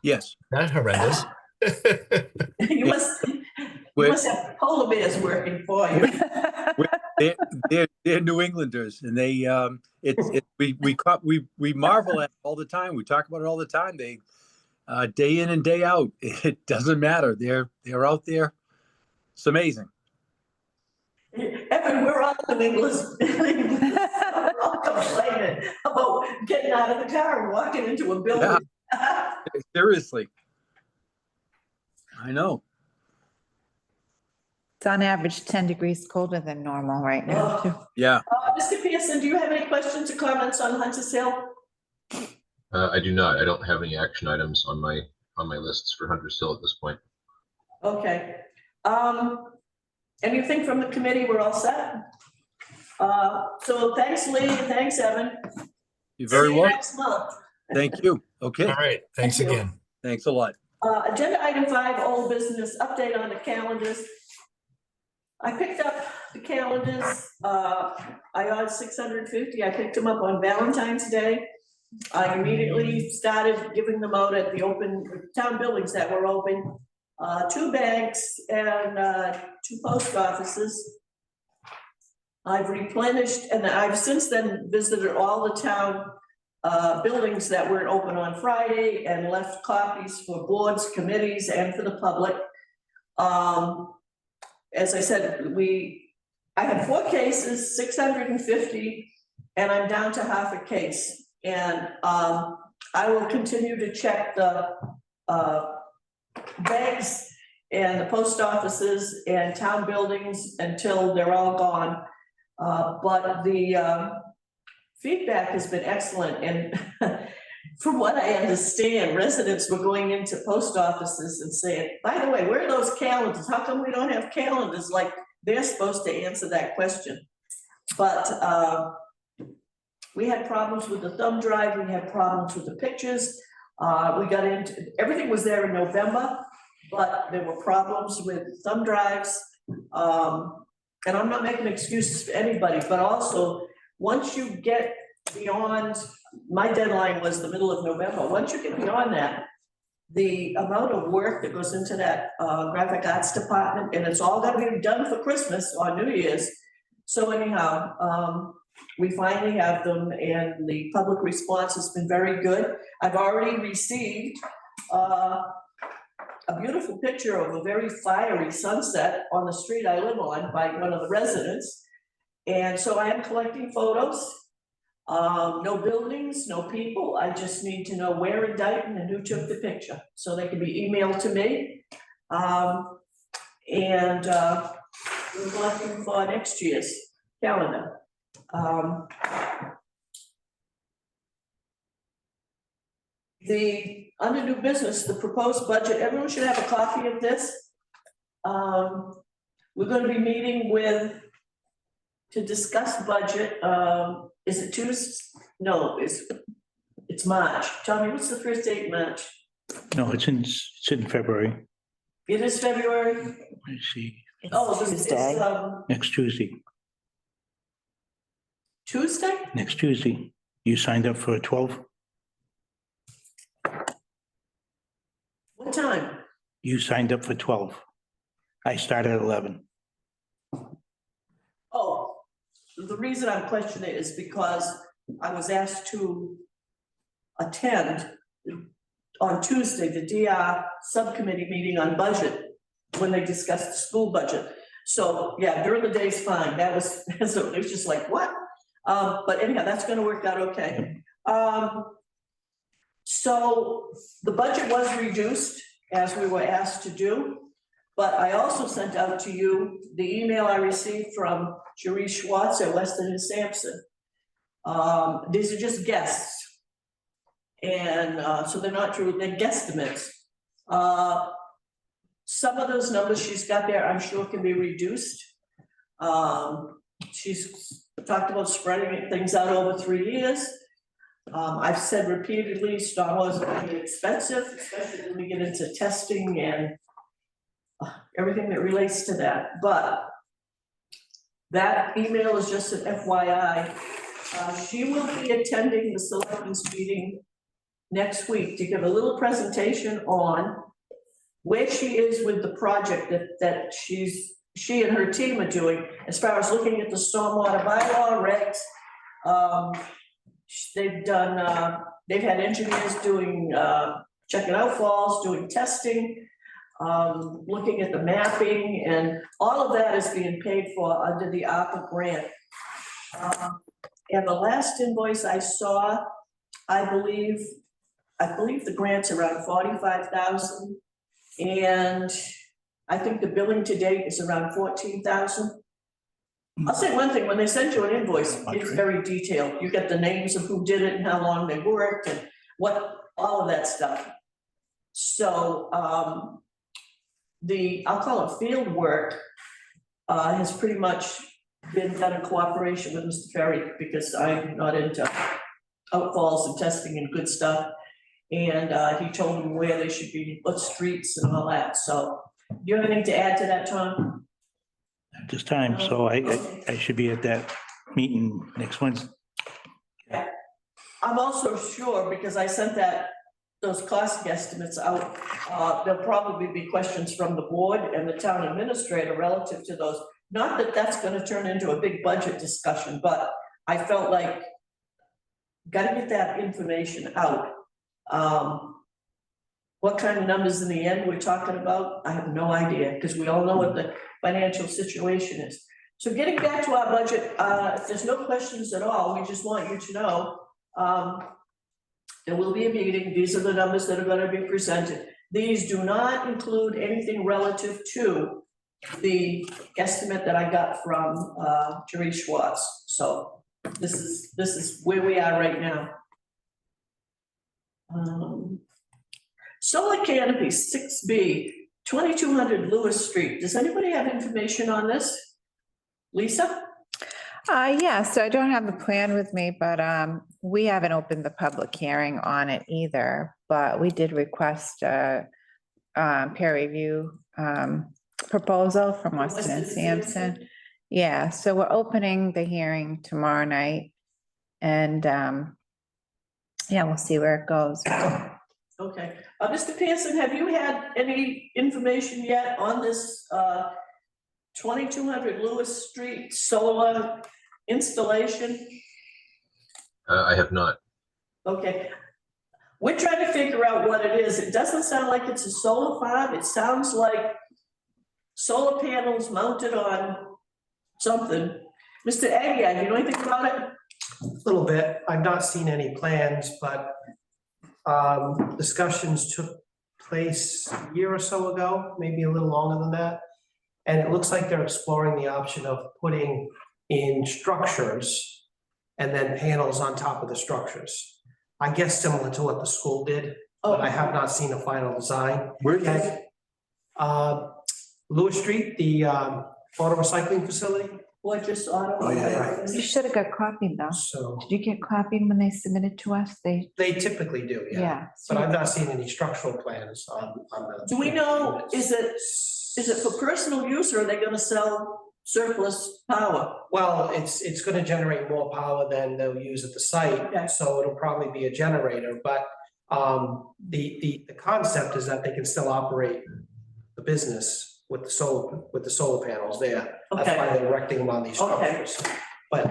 Yes. Not horrendous. You must have polar bears working for you. They're New Englanders, and they we marvel at it all the time. We talk about it all the time. They day in and day out, it doesn't matter. They're out there. It's amazing. Evan, we're all New England. We're all complaining about getting out of the car and walking into a building. Yeah. Seriously. I know. It's on average 10 degrees colder than normal right now, too. Yeah. Mr. Pearson, do you have any questions or comments on Hunters Hill? I do not. I don't have any action items on my lists for Hunters Hill at this point. Okay. Anything from the committee? We're all set. So thanks, Lee, and thanks, Evan. You're very welcome. Next month. Thank you. Okay. All right. Thanks Thank you. again. Thanks a lot. Agenda item 5, old business, update on the calendars. I picked up the calendars. I ordered 650. I picked them up on Valentine's Day. I immediately started giving them out at the open town buildings that were open. 2 banks and 2 post offices. I've replenished, and I've since then visited all the town buildings that weren't open on Friday and left copies for boards, committees, and for the public. As I said, I had 4 cases, 650, and I'm down to half a case. And I will continue to check the banks and the post offices and town buildings until they're all gone. But the feedback has been excellent, and from what I understand, residents were going into post offices and saying, by the way, where are those calendars? How come we don't have calendars? Like they're supposed to answer that question. But we had problems with the thumb drive, we had problems with the pictures. We got into, everything was there in November, but there were problems with thumb drives. And I'm not making excuses for anybody, but also once you get beyond, my deadline was the middle of November. Once you get beyond that, the amount of work that goes into that graphic arts department, and it's all gonna be done for Christmas or New Year's. So anyhow, we finally have them, and the public response has been very good. I've already received a beautiful picture of a very fiery sunset on the street I live on by one of the residents. And so I am collecting photos. No buildings, no people. I just need to know where in Dayton and who took the picture, so they can be emailed to me. And we're looking for next year's calendar. Under new business, the proposed budget, everyone should have a copy of this. We're going to be meeting to discuss budget. Is it Tuesday? No, it's March. Tell me, what's the first date in March? No, it's in February. It is February? Let's see, Oh, It's it's, Tuesday. next Tuesday, Tuesday? next Tuesday. You signed up for 12? What time? You signed up for 12. I started at 11. Oh, the reason I'm questioning is because I was asked to attend on Tuesday, the DR subcommittee meeting on budget, when they discussed the school budget. So, yeah, during the day's fine. That was, so it was just like, what? But anyhow, that's gonna work out okay. So the budget was reduced as we were asked to do. But I also sent out to you the email I received from Jerry Schwartz at Weston and Sampson. These are just guesses. And so they're not true, they're guesstimates. Some of those numbers she's got there, I'm sure can be reduced. She's talked about spreading things out over 3 years. I've said repeatedly, stormwater is going to be expensive, especially when we get into testing and everything that relates to that. But that email is just an FYI. She will be attending the selectmen's meeting next week to give a little presentation on where she is with the project that she and her team are doing as far as looking at the stormwater bylaw regs. They've done, they've had engineers doing, checking out falls, doing testing, looking at the mapping, and all of that is being paid for under the ARPA grant. And the last invoice I saw, I believe the grant's around 45,000, and I think the billing to date is around 14,000. I'll say one thing, when they send you an invoice, it's very detailed. You get the names of who did it and how long they worked and what, all of that stuff. So I'll call it field work, has pretty much been done in cooperation with Mr. Ferry, because I'm not into outfalls and testing and good stuff. And he told them where they should be, what streets and all that. So do you have anything to add to that, Tom? At this time, so I should be at that meeting next Wednesday. I'm also sure, because I sent those cost guesstimates out, there'll probably be questions from the board and the town administrator relative to those. Not that that's gonna turn into a big budget discussion, but I felt like, gotta get that information out. What kind of numbers in the end we're talking about, I have no idea, because we all know what the financial situation is. So getting back to our budget, if there's no questions at all, we just want you to know, there will be a meeting. These are the numbers that are going to be presented. These do not include anything relative to the estimate that I got from Jerry Schwartz. So this is where we are right now. Solar canopy 6B, 2200 Lewis Street. Does anybody have information on this? Lisa? Yeah, so I don't have the plan with me, but we haven't opened the public hearing on it either, but we did request a peer review proposal from Weston and Sampson. Yeah, so we're opening the hearing tomorrow night, and yeah, we'll see where it goes. Okay, Mr. Pearson, have you had any information yet on this 2200 Lewis Street solar installation? I have not. Okay, we're trying to figure out what it is. It doesn't sound like it's a solar farm. It sounds like solar panels mounted on something. Mr. Aguirre, do you know anything about it? A little bit. I've not seen any plans, but discussions took place a year or so ago, maybe a little longer than that. And it looks like they're exploring the option of putting in structures and then panels on top of the structures. I guess similar to what the school did, but I have not seen a final design. Where is it? Lewis Street, the auto recycling facility. Gorgeous Auto. Oh, yeah. You should have got copied though. So Did you get copied when they submitted to us? they typically do, yeah. Yeah. But I've not seen any structural plans on the. Do we know, is it for personal use or are they gonna sell surplus power? Well, it's gonna generate more power than they'll use at the Okay. site, so it'll probably be a generator, but the concept is that they can still operate the business with the solar panels there. That's Okay. why they're erecting them on these Okay. structures. But,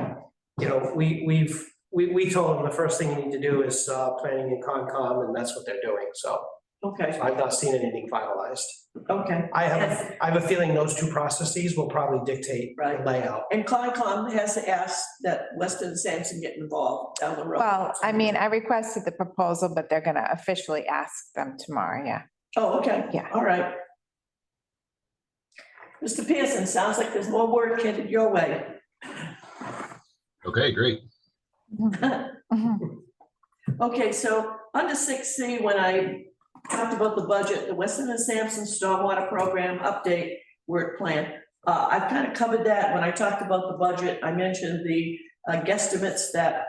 you know, we told them the first thing you need to do is planning and Concom, and that's what they're doing, so Okay, I've not seen anything finalized. okay. I have a feeling those two processes will probably dictate the Right. layout. And Concom has asked that Weston and Sampson get involved down the road. Well, I mean, I requested the proposal, but they're gonna officially ask them tomorrow, yeah. Oh, okay. Yeah. All right. Mr. Pearson, sounds like there's more work headed your way. Okay, great. Mhm. Okay, so under 6C, when I talked about the budget, the Weston and Sampson Stormwater Program update work plan, I've kind of covered that. When I talked about the budget, I mentioned the guesstimates that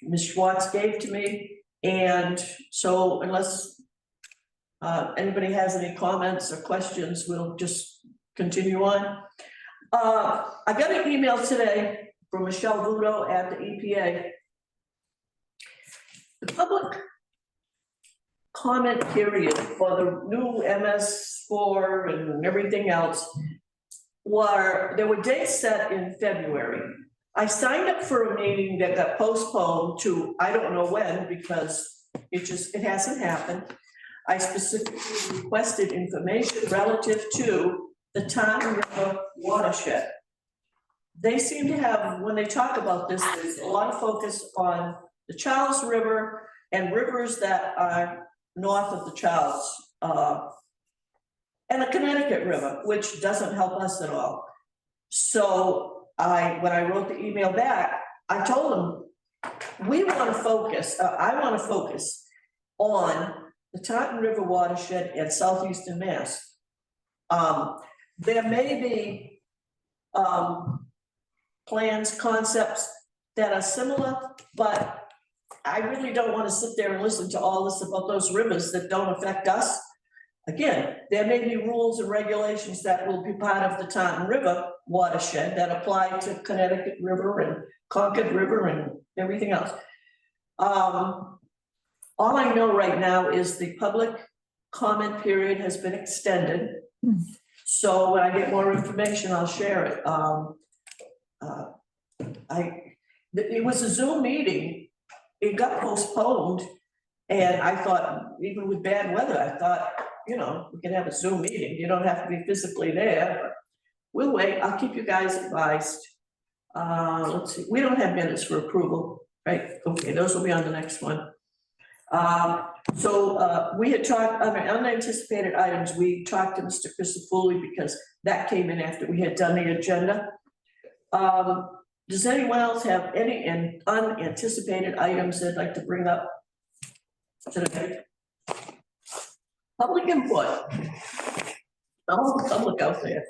Ms. Schwartz gave to me. And so unless anybody has any comments or questions, we'll just continue on. I got an email today from Michelle Vudo at the EPA. The public comment period for the new MS4 and everything else there were dates set in February. I signed up for a meeting that got postponed to I don't know when because it hasn't happened. I specifically requested information relative to the Taunton River watershed. They seem to have, when they talk about this, there's a lot of focus on the Charles River and rivers that are north of the Charles, and the Connecticut River, which doesn't help us at all. So when I wrote the email back, I told them, we want to focus, I want to focus on the Taunton River watershed and southeastern Mass. There may be plans, concepts that are similar, but I really don't want to sit there and listen to all this about those rivers that don't affect us. Again, there may be rules and regulations that will be part of the Taunton River watershed that apply to Connecticut River and Concord River and everything else. All I know right now is the public comment period has been extended. So when I get more information, I'll share it. It was a Zoom meeting. It got postponed. And I thought, even with bad weather, I thought, you know, we can have a Zoom meeting. You don't have to be physically there, but we'll wait. I'll keep you guys advised. Let's see, we don't have minutes for approval, right? Okay, those will be on the next one. We had talked, under unanticipated items, we talked to Mr. Christofouli because that came in after we had done the agenda. Does anyone else have any unanticipated items they'd like to bring up today? Public input. All the public out there.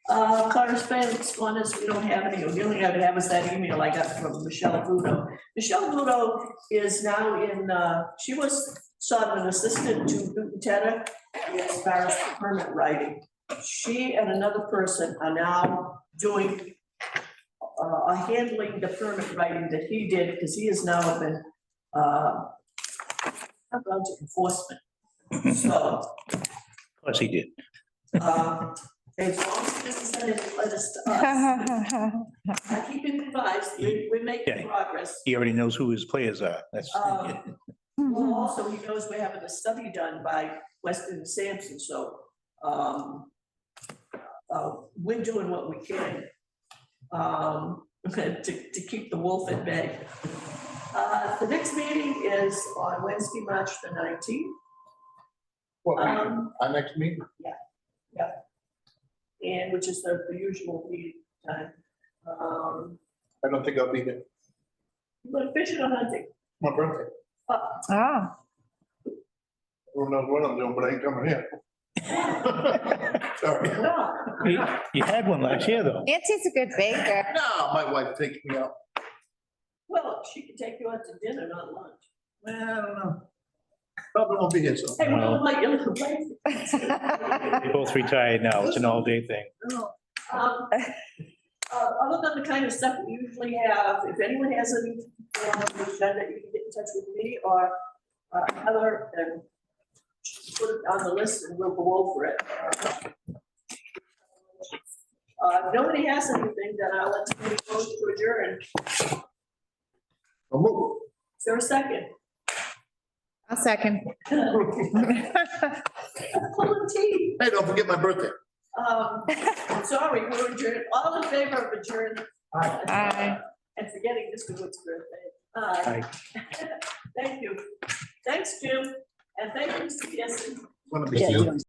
Correspondence one is we don't have any, the only thing I have is that email I got from Michelle Vudo. Michelle Vudo is now in, she was sort of an assistant to Newton Tedder as far as permit writing. She and another person are now doing, handling the permit writing that he did, because he has now been, about enforcement. So. Of course he did. As long as this is a letter to us, I keep it advised, we're making Yeah. progress. He already knows who his players are. That's, Well, also, he knows we're having a study done by Weston and Sampson, so we're doing what we can to keep the wolf at bay. The next meeting is on Wednesday, March the 19th. Our next meeting? And which is the usual meeting time. I don't think I'll be there. You going fishing or hunting? My birthday. Ah, Who knows what I'm doing, but I ain't coming here. Sorry. You had one last year, though. Nancy's a good baker. No, my wife takes me out. Well, she could take you out to dinner, not lunch. Well, I don't know. Probably won't be here, so. Hey, we don't like you little They're both retired now. It's an all-day thing. Other than the kind of stuff we usually have, if anyone has any on the agenda, you can get in touch with me or Heather and put it on the list and we'll go over it. If nobody has anything, then I'll let you go to adjourn. I'll move. Is there a second? I'll second. Pulling teeth. Hey, don't forget my birthday. Sorry, we're adjourned. All in favor of adjourn? Aye. And forgetting Mr. Wood's birthday. Aye. Thank you. Thanks, Jim. And thank you, Mr. Kiesling. Wanna be- Thank you.